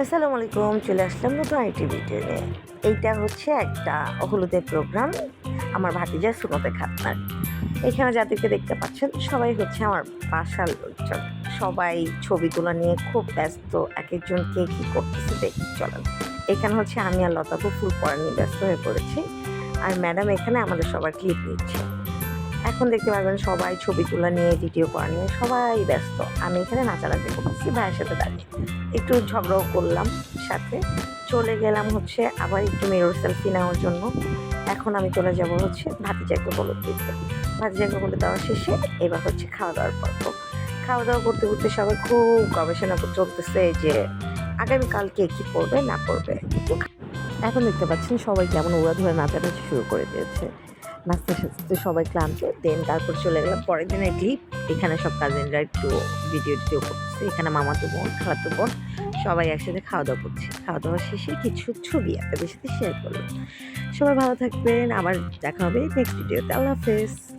আসসালামু আলাইকুম। চলে আসলাম নতুন আরেকটি ভিডিও নিয়ে। এইটা হচ্ছে একটা হলুদের প্রোগ্রাম আমার ভাতিজার সুন্নতে খাতনার। এখানে যাদেরকে দেখতে পাচ্ছেন সবাই হচ্ছে আমার বাসার লোকজন। সবাই ছবি তোলা নিয়ে খুব ব্যস্ত। একেকজন কে কী করতেছে দেখি চলেন। এখানে হচ্ছে আমি আর লতা আপু ফুল পড়া নিয়ে ব্যস্ত হয়ে পড়েছি। আর ম্যাডাম এখানে আমাদের সবার ক্লিপ নিচ্ছে। এখন দেখতে পারবেন সবাই ছবি তোলা নিয়ে, ভিডিও করা নিয়ে সবাই ব্যস্ত। আমি এখানে নাচানাচি করতেছি ভাইয়ের সাথে দাঁড়িয়ে। একটু ঝগড়াও করলাম সাথে। চলে গেলাম হচ্ছে আবার একটু মিরর সেলফি নেওয়ার জন্য। এখন আমি চলে যাব হচ্ছে ভাতিজাকে হলুদ দিতে। ভাতিজাকে হলুদ দেওয়া শেষে এবার হচ্ছে খাওয়া-দাওয়ার পর্ব। খাওয়া-দাওয়া করতে, করতে সবাই খুব গবেষণা চলতেছে যে আগামীকালকে কি পড়বে না পড়বে। এখন দেখতে পাচ্ছেন সবাই কেমন উড়াধুরা নাচানাচি শুরু করে দিয়েছে। নাচতে সাজতে সবাই ক্লান্ত। তারপর চলে গেলাম পরের দিনের ক্লিপ। এখানে সব কাজিনরা একটু ভিডিও করতেছে। এখানে মামাতো বোন, খালাতো বোন সবাই একসাথে খাওয়া-দাওয়া করছে। খাওয়া-দাওয়া শেষে কিছু ছবি আপনাদের সাথে শেয়ার করলাম। সবাই ভালো থাকবেন। আবার দেখা হবে নেক্সট ভিডিওতে। আল্লাহ হাফেজ।